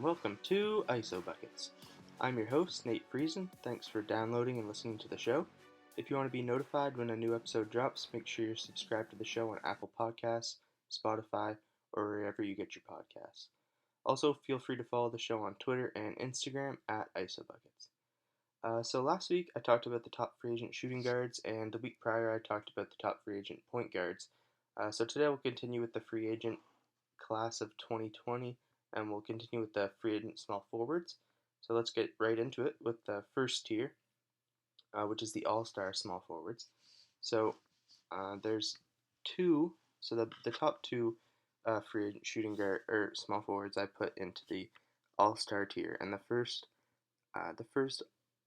welcome to ISO Buckets. I'm your host, Nate Friesen. Thanks for downloading and listening to the show. If you want to be notified when a new episode drops, make sure you're subscribed to the show on Apple Podcasts, Spotify, or wherever you get your podcasts. Also, feel free to follow the show on Twitter and Instagram at ISO Buckets. So last week I talked about the top free agent shooting guards, and the week prior I talked about the top free agent point guards. So today we'll continue with the free agent class of 2020, and we'll continue with the free agent small forwards. So let's get right into it with the first tier, which is the All-Star small forwards. So there's two. So the top two free agent shooting guard or small forwards I put into the All-Star tier, and the first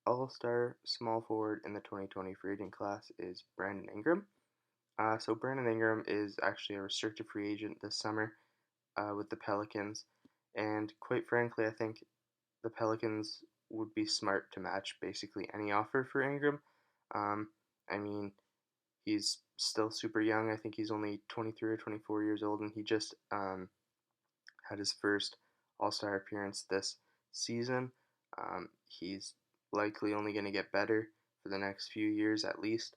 All-Star small forward in the 2020 free agent class is Brandon Ingram. So Brandon Ingram is actually a restricted free agent this summer with the Pelicans, and quite frankly, I think the Pelicans would be smart to match basically any offer for Ingram. Um, I mean, he's still super young. I think he's only 23 or 24 years old, and he just had his first All-Star appearance this season. He's likely only going to get better for the next few years at least.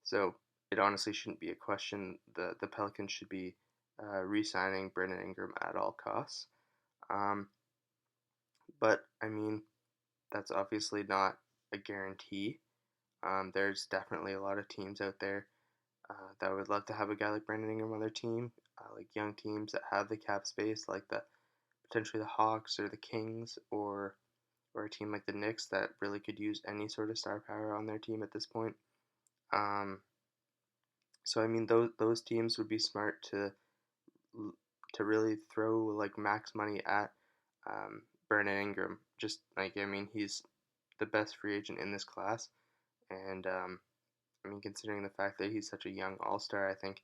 So it honestly shouldn't be a question. The Pelicans should be re-signing Brandon Ingram at all costs. Um, but I mean, that's obviously not a guarantee. There's definitely a lot of teams out there that would love to have a guy like Brandon Ingram on their team, like young teams that have the cap space, like the potentially the Hawks or the Kings, or a team like the Knicks that really could use any sort of star power on their team at this point. Um, so I mean, those teams would be smart to really throw like max money at Brandon Ingram. Just like I mean, he's the best free agent in this class, and I mean, considering the fact that he's such a young All Star, I think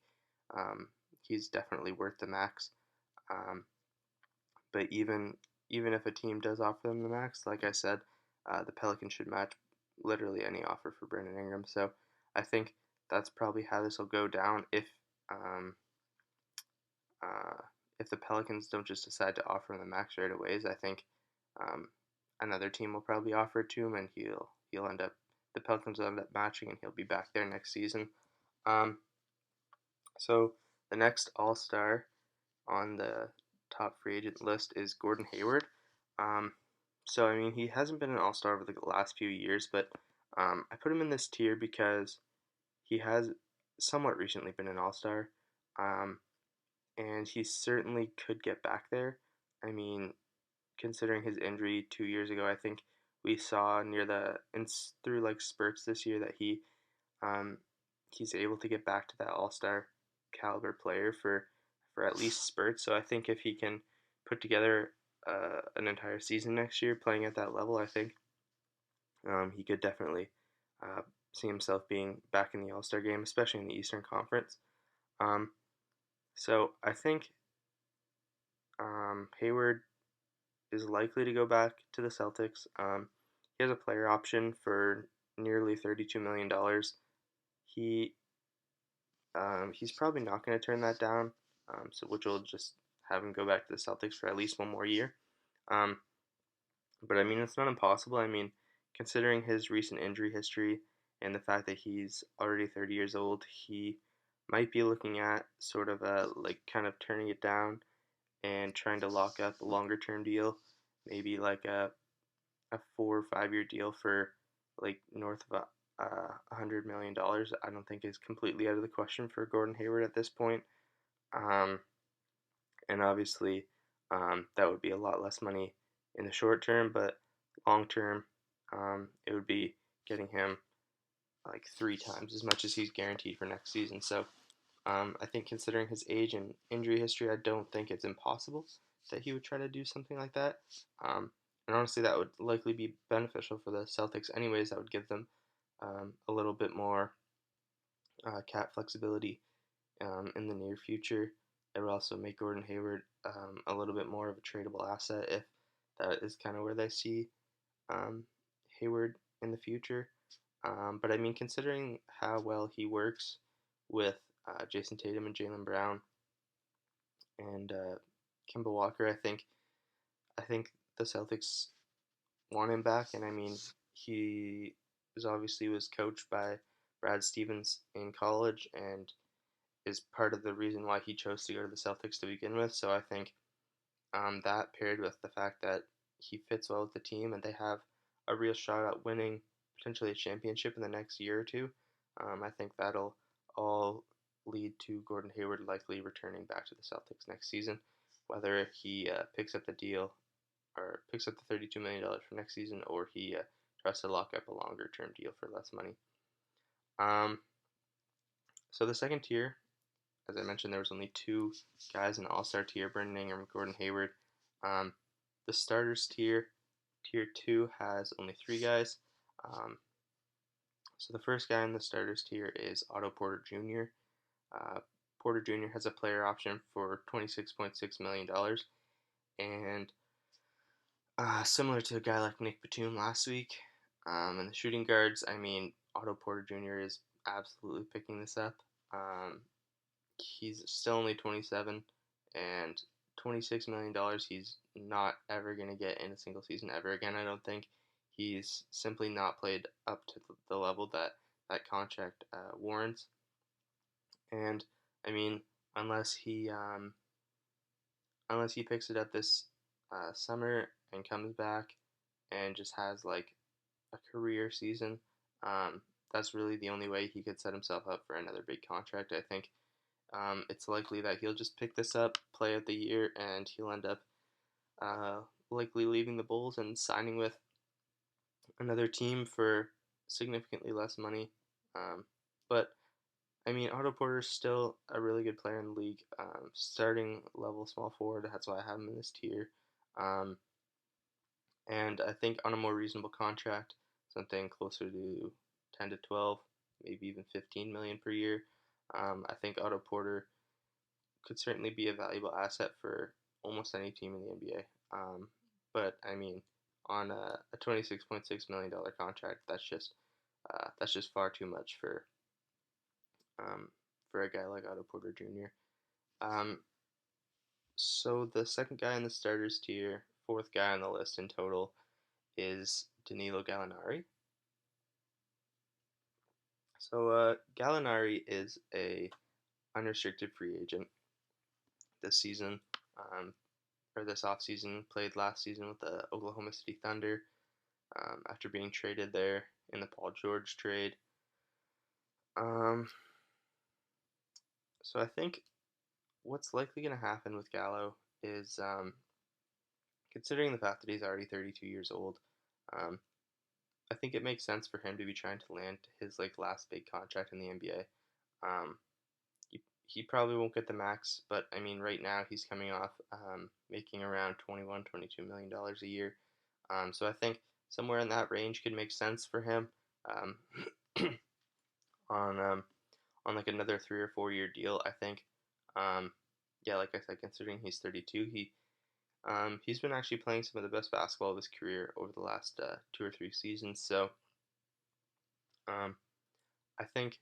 um, he's definitely worth the max. Um, but even if a team does offer them the max, like I said, the Pelicans should match literally any offer for Brandon Ingram. So I think that's probably how this will go down um, uh, if the Pelicans don't just decide to offer him the max right away. I think um, another team will probably offer it to him, and he'll end up the Pelicans will end up matching, and he'll be back there next season. Um, so the next All Star on the top free agent list is Gordon Hayward. Um, so I mean he hasn't been an All Star over the last few years, but I put him in this tier because he has somewhat recently been an All Star. Um, and he certainly could get back there. I mean, considering his injury 2 years ago, I think we saw near through like spurts this year that um, he's able to get back to that All Star caliber player for at least spurts. So I think if he can put together an entire season next year playing at that level, I think he could definitely uh, see himself being back in the All Star game, especially in the Eastern Conference. Um, so I think Hayward is likely to go back to the Celtics. He has a player option for nearly $32 million. He he's probably not going to turn that down, so which will just have him go back to the Celtics for at least one more year. Um, but I mean, it's not impossible. I mean, considering his recent injury history and the fact that he's already 30 years old, he might be looking at sort of a like kind of turning it down and trying to lock up a longer term deal, maybe like a 4 or 5 year deal for like north of $100 million. I don't think is completely out of the question for Gordon Hayward at this point. Um, and obviously, that would be a lot less money in the short term, but long term, it would be getting him like 3 times as much as he's guaranteed for next season. So I think considering his age and injury history, I don't think it's impossible that he would try to do something like that. And honestly, that would likely be beneficial for the Celtics anyways. That would give them a little bit more cap flexibility in the near future. It would also make Gordon Hayward a little bit more of a tradable asset if that is kind of where they see um, Hayward in the future. But I mean, considering how well he works with Jason Tatum and Jaylen Brown and Kemba Walker, I think I think the Celtics want him back, and I mean, he was coached by Brad Stevens in college, and is part of the reason why he chose to go to the Celtics to begin with. So I think that paired with the fact that he fits well with the team and they have a real shot at winning potentially a championship in the next year or two, I think that'll all lead to Gordon Hayward likely returning back to the Celtics next season, whether he picks up the deal or picks up the $32 million for next season, or he tries to lock up a longer term deal for less money. Um, so the second tier, as I mentioned, there was only two guys in the All Star tier: Brandon Ingram, Gordon Hayward. Um, the starters tier two, has only three guys. Um, so the first guy in the starters tier is Otto Porter Jr. Uh, Porter Jr. has a player option for $26.6 million, and similar to a guy like Nick Batum last week, and the shooting guards, I mean, Otto Porter Jr. is absolutely picking this up. Um, he's still only 27, and $26 million he's not ever going to get in a single season ever again, I don't think. He's simply not played up to the level that that contract warrants. And I mean, unless he um, unless he picks it up this summer and comes back and just has like a career season, um, that's really the only way he could set himself up for another big contract. I think it's likely that he'll just pick this up, play out the year, and he'll end up uh, likely leaving the Bulls and signing with another team for significantly less money. But I mean, Otto Porter's still a really good player in the league. Starting level small forward, that's why I have him in this tier. Um, and I think on a more reasonable contract, something closer to 10 to 12, maybe even 15 million per year. I think Otto Porter could certainly be a valuable asset for almost any team in the NBA. But I mean, on a $26.6 million contract, that's just far too much um, for a guy like Otto Porter Jr. Um, so the second guy in the starters tier, fourth guy on the list in total, is Danilo Gallinari. So Gallinari is a unrestricted free agent this season, um, or this offseason. Played last season with the Oklahoma City Thunder after being traded there in the Paul George trade. So I think what's likely going to happen with Gallo is, considering the fact that he's already 32 years old, um, I think it makes sense for him to be trying to land his like last big contract in the NBA. Um, he probably won't get the max, but I mean, right now he's coming off making around $21-22 million a year. So I think somewhere in that range could make sense for him um, on on like another 3 or 4 year deal. I think, um, yeah, like I said, considering he's 32, he's been actually playing some of the best basketball of his career over the last 2 or 3 seasons. So um, I think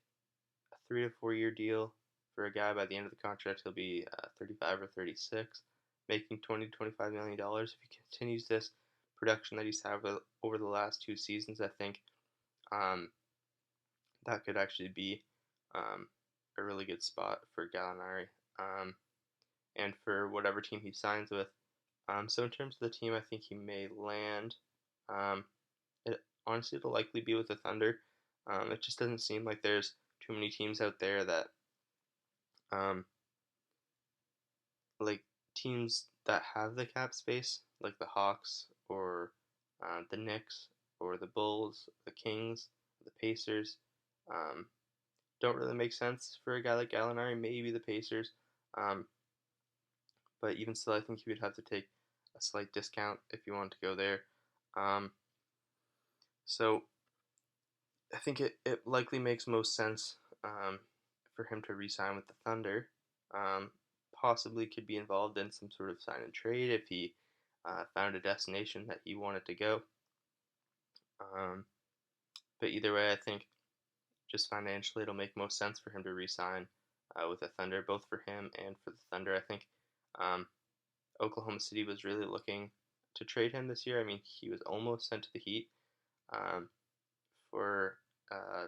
a 3 to 4 year deal for a guy by the end of the contract, he'll be 35 or 36, making $20 to $25 if he continues this production that he's had over the last 2 seasons. I think um, that could actually be um, a really good spot for Gallinari, and for whatever team he signs with. So in terms of the team, I think he may land. Um, Honestly, it'll likely be with the Thunder. It just doesn't seem like there's too many teams out there that um, like teams that have the cap space, like the Hawks or the Knicks or the Bulls, the Kings, the Pacers, um, don't really make sense for a guy like Gallinari. Maybe the Pacers, um, but even still, I think he would have to take a slight discount if you want to go there. Um, so I think it likely makes most sense for him to re-sign with the Thunder. Um, Possibly could be involved in some sort of sign and trade if he found a destination that he wanted to go. Um, but either way, I think just financially it'll make most sense for him to re-sign with the Thunder, both for him and for the Thunder. I think um, Oklahoma City was really looking to trade him this year. I mean, he was almost sent to the Heat um, for uh,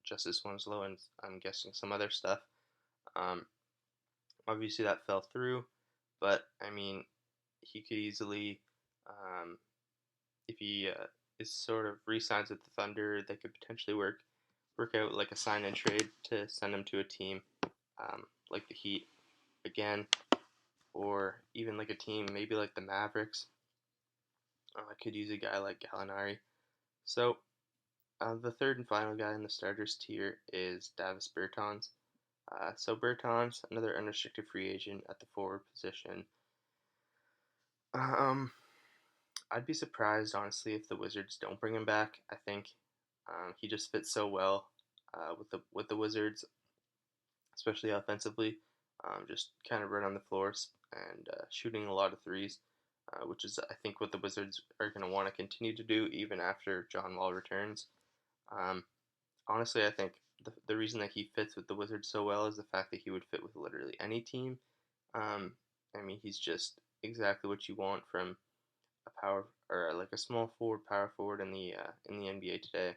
Justice Winslow and I'm guessing some other stuff. Um, Obviously, that fell through, but I mean, he could easily, um, if he is sort of re-signs with the Thunder, they could potentially work out like a sign and trade to send him to a team like the Heat again, or even like a team maybe like the Mavericks. Could use a guy like Gallinari. So the third and final guy in the starters tier is Davis Bertans. So Bertans, another unrestricted free agent at the forward position. Um, I'd be surprised honestly if the Wizards don't bring him back. I think he just fits so well with the Wizards, especially offensively. Just kind of run on the floors and shooting a lot of threes, which is I think what the Wizards are going to want to continue to do even after John Wall returns. Um, Honestly, I think the reason that he fits with the Wizards so well is the fact that he would fit with literally any team. Um, I mean, he's just exactly what you want from a power or like a small forward, power forward in the NBA today.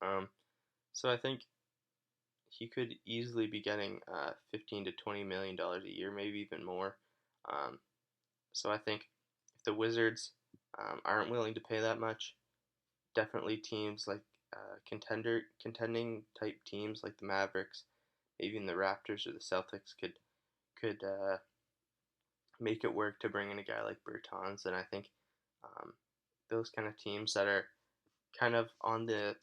Um, so I think he could easily be getting 15 to $20 million a year, maybe even more. Um, so I think if the Wizards aren't willing to pay that much, definitely teams like contending type teams like the Mavericks, maybe even the Raptors or the Celtics could make it work to bring in a guy like Bertans. And I think um, those kind of teams that are kind of on the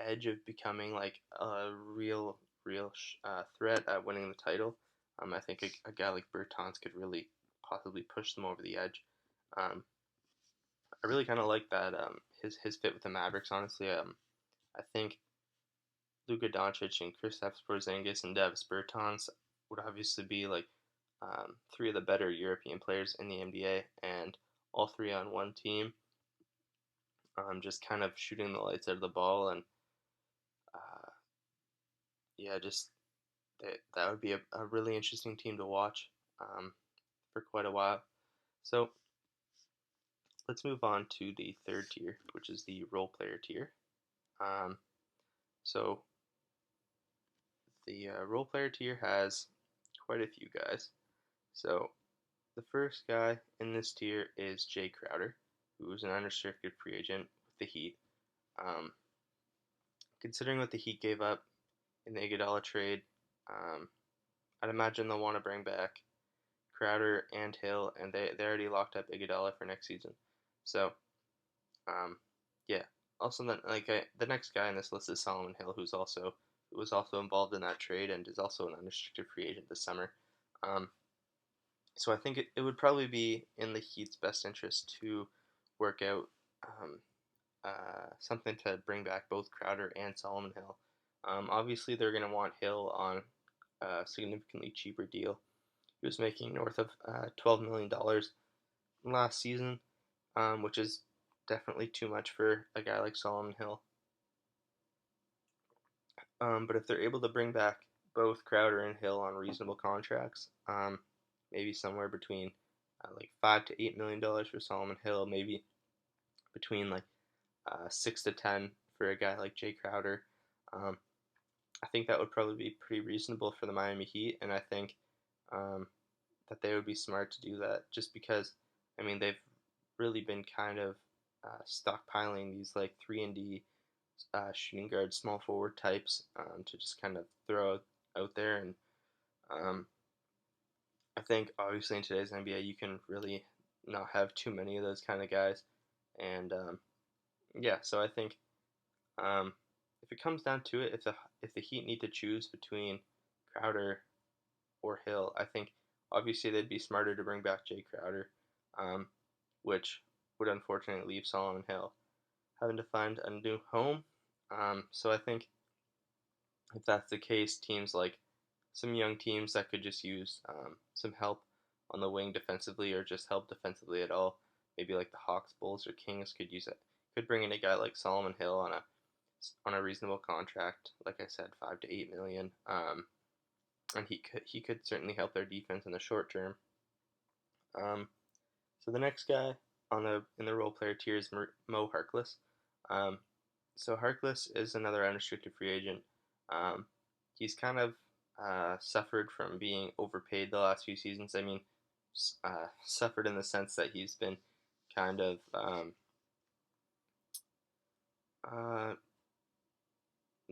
edge of becoming like a real threat at winning the title. I think a guy like Bertans could really possibly push them over the edge. Um, I really kind of like that his fit with the Mavericks. Honestly, I think Luka Doncic and Kristaps Porzingis and Davis Bertans would obviously be like three of the better European players in the NBA, and all three on one team. Just kind of shooting the lights out of the ball, and uh, yeah, just that would be a really interesting team to watch for quite a while. So let's move on to the third tier, which is the role player tier. Um, so the role player tier has quite a few guys. So the first guy in this tier is Jay Crowder, who is an unrestricted free agent with the Heat. Um, Considering what the Heat gave up in the Iguodala trade, um, I'd imagine they'll want to bring back Crowder and Hill, and they already locked up Iguodala for next season. So, um, yeah. Also, then the next guy on this list is Solomon Hill, who was also involved in that trade and is also an unrestricted free agent this summer. Um, so I think it would probably be in the Heat's best interest to work out something to bring back both Crowder and Solomon Hill. Obviously, they're going to want Hill on a significantly cheaper deal. He was making north of $12 million last season, which is definitely too much for a guy like Solomon Hill. But if they're able to bring back both Crowder and Hill on reasonable contracts, maybe somewhere between like $5 to $8 million for Solomon Hill, maybe between like 6 to 10 for a guy like Jay Crowder. Um, I think that would probably be pretty reasonable for the Miami Heat, and I think um, that they would be smart to do that just because, I mean, they've really been kind of stockpiling these like 3-and-D shooting guard, small forward types to just kind of throw out there. And um, I think obviously in today's NBA, you can really not have too many of those kind of guys. And yeah, so I think um, if it comes down to it, if the Heat need to choose between Crowder or Hill, I think obviously they'd be smarter to bring back Jay Crowder, um, which would unfortunately leave Solomon Hill having to find a new home. So I think if that's the case, teams like some young teams that could just use some help on the wing defensively or just help defensively at all, maybe like the Hawks, Bulls, or Kings could use it. Could bring in a guy like Solomon Hill on a reasonable contract, like I said, 5 to 8 million. And he could certainly help their defense in the short term. Um, So the next guy on the in the role player tier is Mo Harkless. Um, so Harkless is another unrestricted free agent. Um, he's kind of suffered from being overpaid the last few seasons. I mean, suffered in the sense that he's been kind of uh,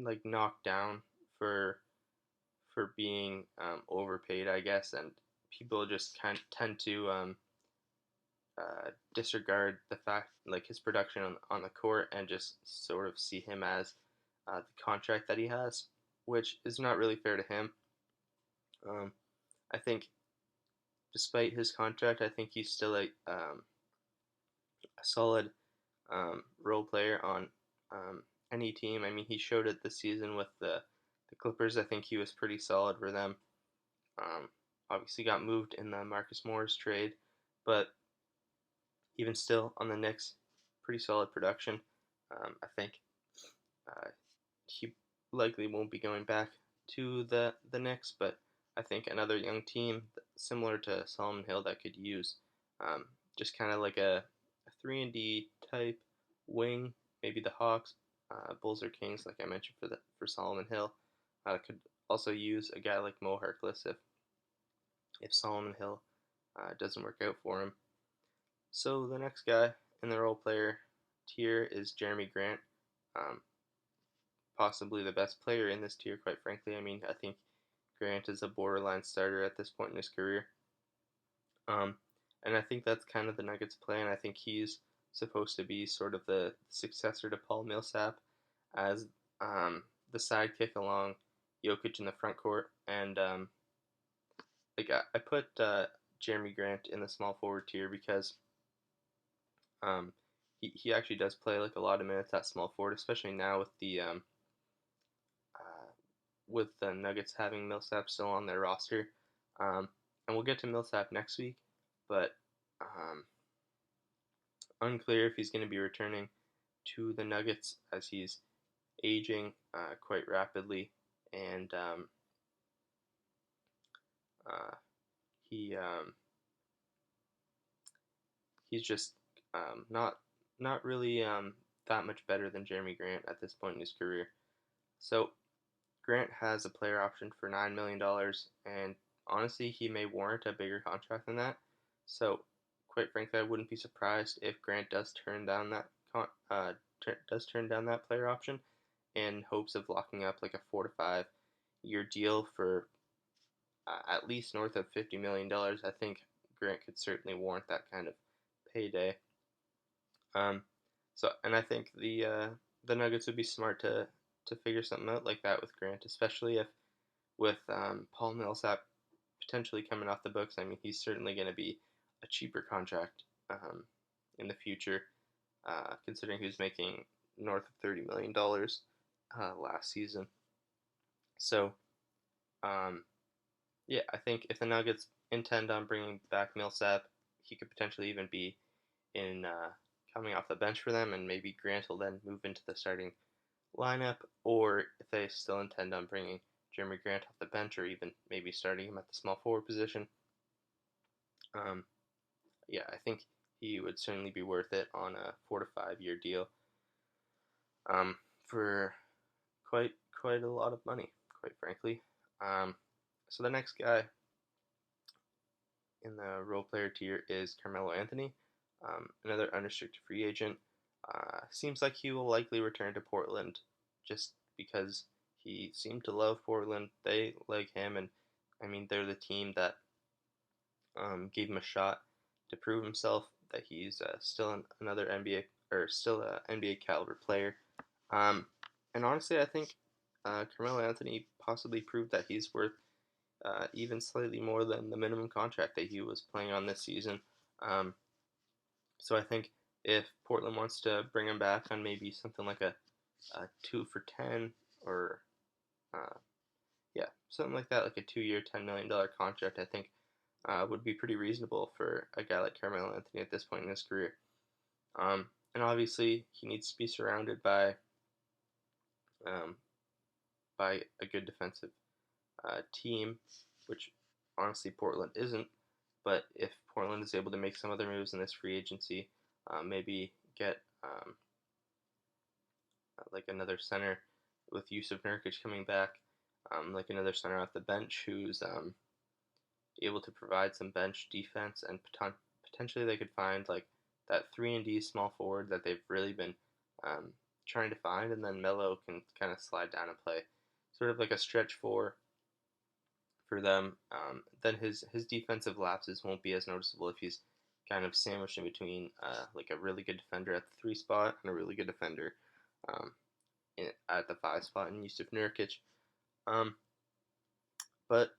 like knocked down for being overpaid, I guess, and people just kind of tend to disregard the fact, like his production on the court, and just sort of see him as the contract that he has, which is not really fair to him. Um, I think, despite his contract, I think he's still a solid role player on any team. I mean, he showed it this season with the Clippers. I think he was pretty solid for them. Um, Obviously, got moved in the Marcus Morris trade, but even still on the Knicks, pretty solid production. I think uh, he likely won't be going back to the Knicks, but I think another young team similar to Solomon Hill that could use um, just kind of like a 3-and-D type wing, maybe the Hawks, Bulls or Kings, like I mentioned for Solomon Hill, could also use a guy like Mo Harkless if Solomon Hill doesn't work out for him. So the next guy in the role player tier is Jeremy Grant. Um, Possibly the best player in this tier, quite frankly. I mean, I think Grant is a borderline starter at this point in his career. Um, and I think that's kind of the Nuggets' plan. I think he's supposed to be sort of the successor to Paul Millsap as the sidekick along Jokic in the front court. And I put Jeremy Grant in the small forward tier because um, he actually does play like a lot of minutes at small forward, especially now uh, with the Nuggets having Millsap still on their roster. And we'll get to Millsap next week, but um, unclear if he's going to be returning to the Nuggets as he's aging quite rapidly, and uh, he he's just not really that much better than Jeremy Grant at this point in his career. So Grant has a player option for $9 million, and honestly, he may warrant a bigger contract than that. So, quite frankly, I wouldn't be surprised if Grant does turn down that player option in hopes of locking up like a 4 to 5 year deal for at least north of $50 million. I think Grant could certainly warrant that kind of payday. Um, and I think the Nuggets would be smart to figure something out like that with Grant, especially if with Paul Millsap potentially coming off the books. I mean, he's certainly going to be a cheaper contract in the future, considering he was making north of $30 million last season. So, um, yeah, I think if the Nuggets intend on bringing back Millsap, he could potentially even be in coming off the bench for them, and maybe Grant will then move into the starting lineup, or if they still intend on bringing Jeremy Grant off the bench, or even maybe starting him at the small forward position. Um, yeah, I think he would certainly be worth it on a 4 to 5 year deal for quite a lot of money, quite frankly. Um, so the next guy in the role player tier is Carmelo Anthony, another unrestricted free agent. Seems like he will likely return to Portland just because he seemed to love Portland. They like him, and I mean, they're the team that gave him a shot to prove himself that he's still another NBA or still an NBA caliber player. Um, and honestly, I think Carmelo Anthony possibly proved that he's worth even slightly more than the minimum contract that he was playing on this season. Um, so I think if Portland wants to bring him back on maybe something like a 2 for 10 or uh, yeah, something like that, like a 2 year, $10 million contract, I think would be pretty reasonable for a guy like Carmelo Anthony at this point in his career. And obviously, he needs to be surrounded um, by a good defensive team, which honestly Portland isn't. But if Portland is able to make some other moves in this free agency, maybe get like another center with Yusuf Nurkic coming back, like another center off the bench who's able to provide some bench defense, and potentially they could find like that 3-and-D small forward that they've really been trying to find, and then Melo can kind of slide down and play sort of like a stretch four for them. Then his defensive lapses won't be as noticeable if he's kind of sandwiched in between like a really good defender at the 3 spot and a really good defender um, at the 5 spot in Yusuf Nurkic. Um, but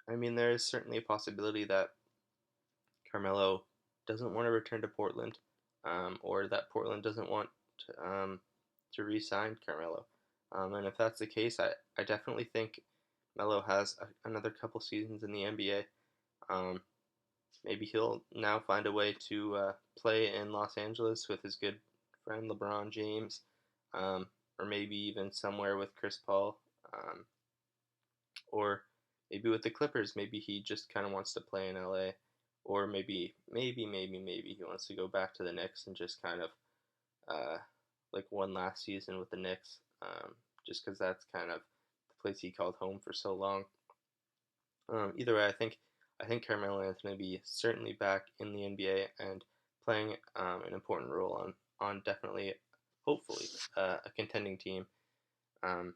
I mean, there is certainly a possibility that Carmelo doesn't want to return to Portland, or that Portland doesn't want to re-sign Carmelo. And if that's the case, I definitely think Melo has another couple seasons in the NBA. Um, Maybe he'll now find a way to play in Los Angeles with his good friend LeBron James, or maybe even somewhere with Chris Paul, or maybe with the Clippers. Maybe he just kind of wants to play in LA, or maybe he wants to go back to the Knicks and just kind of like one last season with the Knicks, just because that's kind of the place he called home for so long. Either way, I think Carmelo Anthony will be certainly back in the NBA and playing an important role on definitely, hopefully, a contending team. Um,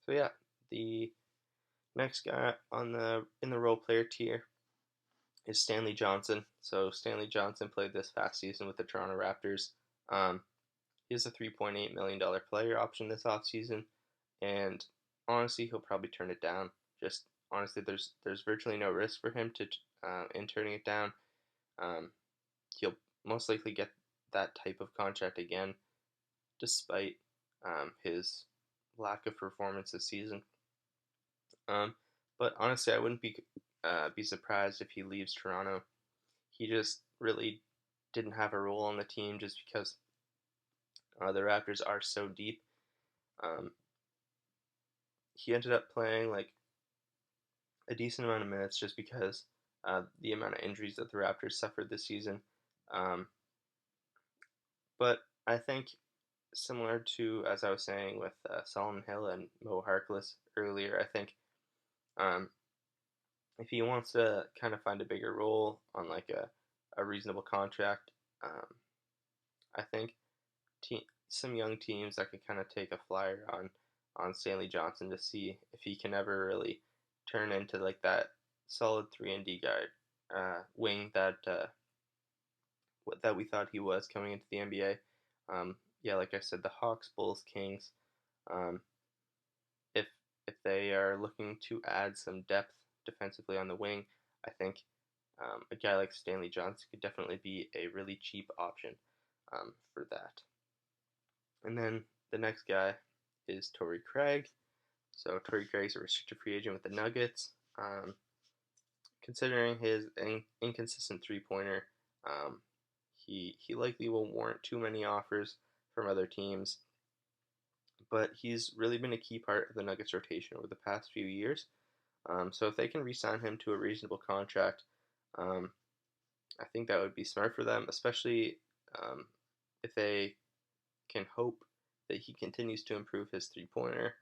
so yeah, the next guy on the in the role player tier is Stanley Johnson. So Stanley Johnson played this past season with the Toronto Raptors. Um, he has a $3.8 million player option this offseason, and honestly, he'll probably turn it down. Just honestly, there's virtually no risk for him to in turning it down. Um, he'll most likely get that type of contract again, despite his lack of performance this season. Um, but honestly, I wouldn't be surprised if he leaves Toronto. He just really didn't have a role on the team just because the Raptors are so deep. Um, he ended up playing like a decent amount of minutes just because the amount of injuries that the Raptors suffered this season. Um, but I think similar to as I was saying with Solomon Hill and Mo Harkless earlier, I think um, if he wants to kind of find a bigger role on like a reasonable contract, I think some young teams that could kind of take a flyer on Stanley Johnson to see if he can ever really turn into like that solid 3-and-D guy, wing that we thought he was coming into the NBA. Yeah, like I said, the Hawks, Bulls, Kings. Um, if if they are looking to add some depth defensively on the wing, I think a guy like Stanley Johnson could definitely be a really cheap option for that. And then the next guy is Torrey Craig. So Torrey Craig's a restricted free agent with the Nuggets. Considering his inconsistent three-pointer, he likely won't warrant too many offers from other teams. But he's really been a key part of the Nuggets rotation over the past few years. So if they can re-sign him to a reasonable contract, um, I think that would be smart for them, especially if they can hope that he continues to improve his three-pointer.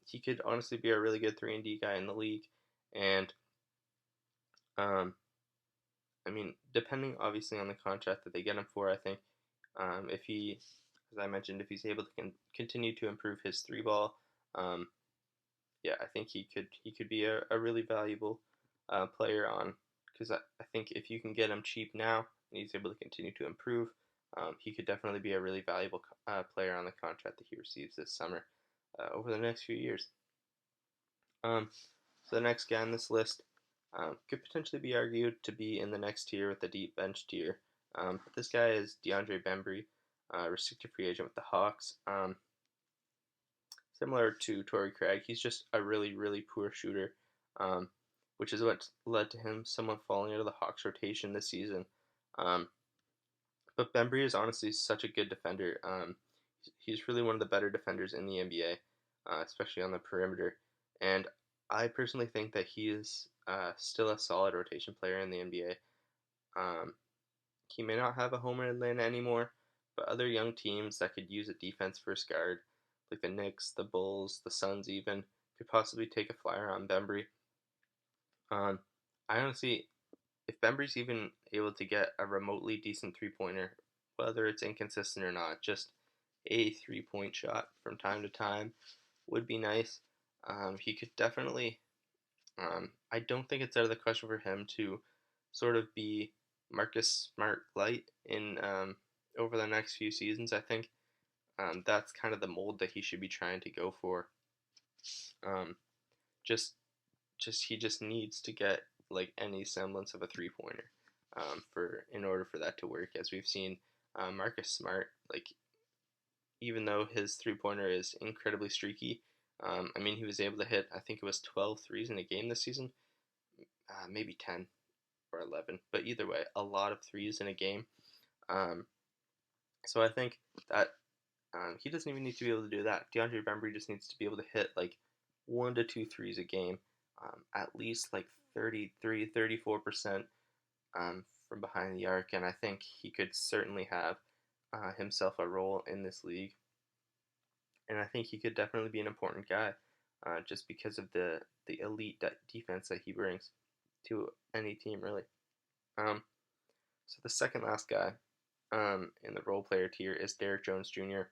He could honestly be a really good 3-and-D guy in the league, and um, I mean, depending obviously on the contract that they get him for, I think if he, as I mentioned, if he's able to continue to improve his three ball, um, yeah, I think he could be a really valuable player on, because I think if you can get him cheap now and he's able to continue to improve, he could definitely be a really valuable player on the contract that he receives this summer over the next few years. So the next guy on this list could potentially be argued to be in the next tier with the deep bench tier. But this guy is DeAndre Bembry, restricted free agent with the Hawks. Similar to Torrey Craig, he's just a really, really poor shooter, which is what led to him somewhat falling out of the Hawks rotation this season. Um, but Bembry is honestly such a good defender. He's really one of the better defenders in the NBA, especially on the perimeter. And I personally think that he is still a solid rotation player in the NBA. He may not have a home in Atlanta anymore, but other young teams that could use a defense first guard, like the Knicks, the Bulls, the Suns even, could possibly take a flyer on Bembry. Um, I honestly, if Bembry's even able to get a remotely decent three-pointer, whether it's inconsistent or not, just a three-point shot from time to time would be nice. He could definitely. I don't think it's out of the question for him to sort of be Marcus Smart light in over the next few seasons. I think that's kind of the mold that he should be trying to go for. Um, just he just needs to get like any semblance of a three pointer for in order for that to work. As we've seen, Marcus Smart, like even though his three pointer is incredibly streaky, I mean he was able to hit I think it was 12 threes in a game this season, maybe 10 or 11, but either way, a lot of threes in a game. Um, so I think that he doesn't even need to be able to do that. DeAndre Bembry just needs to be able to hit like 1 to 2 threes a game, at least like 33, 34% from behind the arc, and I think he could certainly have himself a role in this league. And I think he could definitely be an important guy, just because of the elite defense that he brings to any team, really. Um, so the second last guy in the role player tier is Derrick Jones Jr.,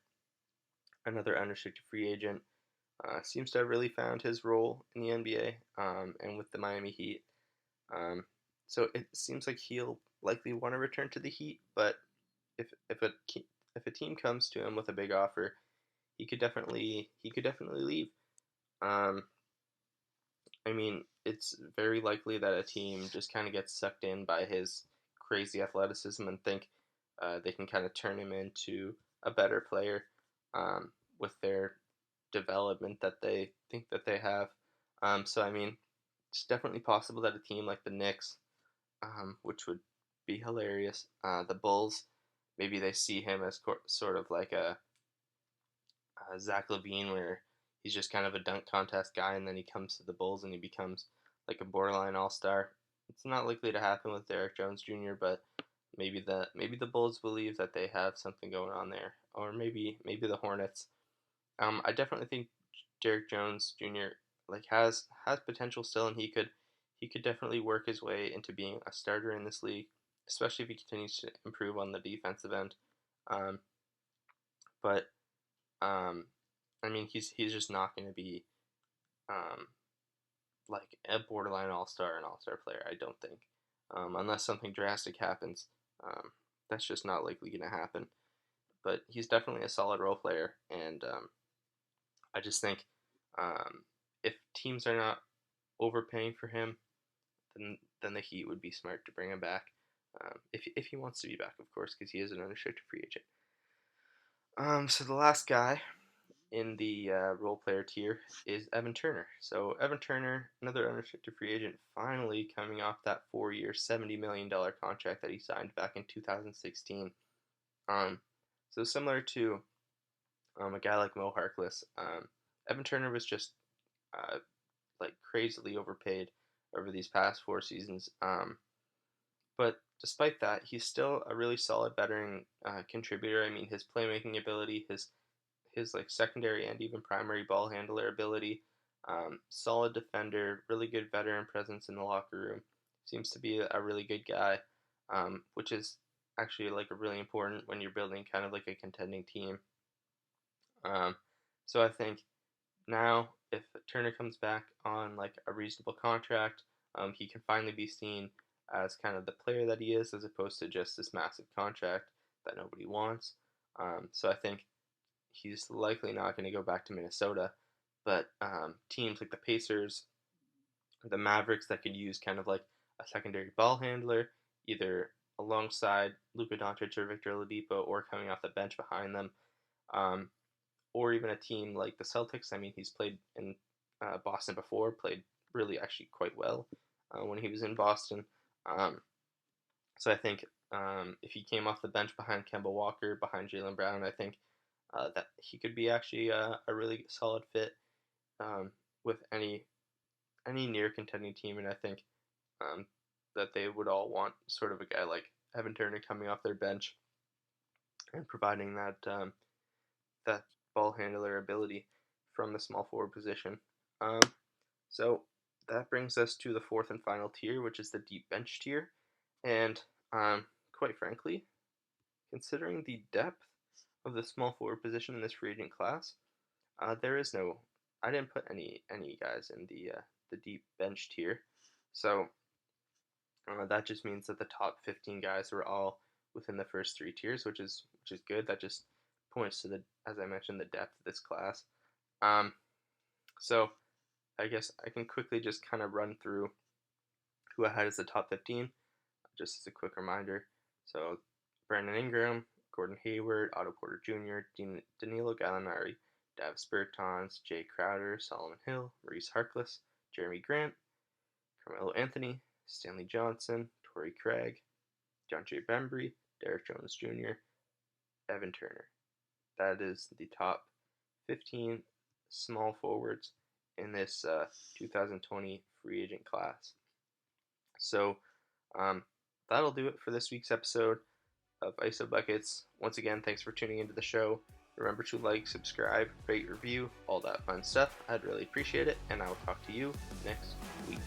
another unrestricted free agent. Seems to have really found his role in the NBA and with the Miami Heat. Um, so it seems like he'll likely want to return to the Heat, but if a team comes to him with a big offer, he could definitely leave. Um, I mean, it's very likely that a team just kind of gets sucked in by his crazy athleticism and think they can kind of turn him into a better player with their development that they think that they have. So I mean, it's definitely possible that a team like the Knicks, which would be hilarious, the Bulls, maybe they see him as sort of like a Zach LaVine, where he's just kind of a dunk contest guy, and then he comes to the Bulls and he becomes like a borderline all star. It's not likely to happen with Derrick Jones Jr., but maybe the Bulls believe that they have something going on there, or maybe the Hornets. I definitely think Derrick Jones Jr. like has potential still, and he could definitely work his way into being a starter in this league, especially if he continues to improve on the defensive end. Um, but I mean, he's just not going to be um, like a borderline all star and all star player. I don't think, unless something drastic happens. That's just not likely going to happen. But he's definitely a solid role player, and I just think if teams are not overpaying for him, then the Heat would be smart to bring him back. If he wants to be back, of course, because he is an unrestricted free agent. So the last guy in the role player tier is Evan Turner. So Evan Turner, another unrestricted free agent, finally coming off that 4-year, $70 million contract that he signed back in 2016. Um, so similar to a guy like Mo Harkless, Evan Turner was just uh, like crazily overpaid over these past 4 seasons. But despite that, he's still a really solid veteran contributor. I mean, his playmaking ability, his like secondary and even primary ball handler ability, solid defender, really good veteran presence in the locker room. Seems to be a really good guy, which is actually like a really important when you're building kind of like a contending team. Um, so I think now if Turner comes back on like a reasonable contract, he can finally be seen as kind of the player that he is, as opposed to just this massive contract that nobody wants. So I think he's likely not going to go back to Minnesota, but teams like the Pacers, the Mavericks that could use kind of like a secondary ball handler, either alongside Luka Doncic or Victor Oladipo, or coming off the bench behind them, um, or even a team like the Celtics. I mean, he's played in Boston before, played really actually quite well when he was in Boston. Um, so I think if he came off the bench behind Kemba Walker, behind Jaylen Brown, I think that he could be actually a really solid fit um, with any any near contending team, and I think that they would all want sort of a guy like Evan Turner coming off their bench and providing that ball handler ability from the small forward position. Um, so that brings us to the fourth and final tier, which is the deep bench tier. And quite frankly, considering the depth of the small forward position in this free agent class, there is no. I didn't put any guys in the deep bench tier, so that just means that the top 15 guys were all within the first three tiers, which is good. That just points to the, as I mentioned, the depth of this class. Um, so I guess I can quickly just kind of run through who I had as the top 15, just as a quick reminder. So Brandon Ingram, Gordon Hayward, Otto Porter Jr., Danilo Gallinari, Davis Bertans, Jay Crowder, Solomon Hill, Maurice Harkless, Jeremy Grant, Carmelo Anthony, Stanley Johnson, Torrey Craig, John J. Bembry, Derrick Jones Jr., Evan Turner. That is the top 15 small forwards in this 2020 free agent class. So that'll do it for this week's episode of ISO Buckets. Once again, thanks for tuning into the show. Remember to like, subscribe, rate, review, all that fun stuff. I'd really appreciate it, and I will talk to you next week.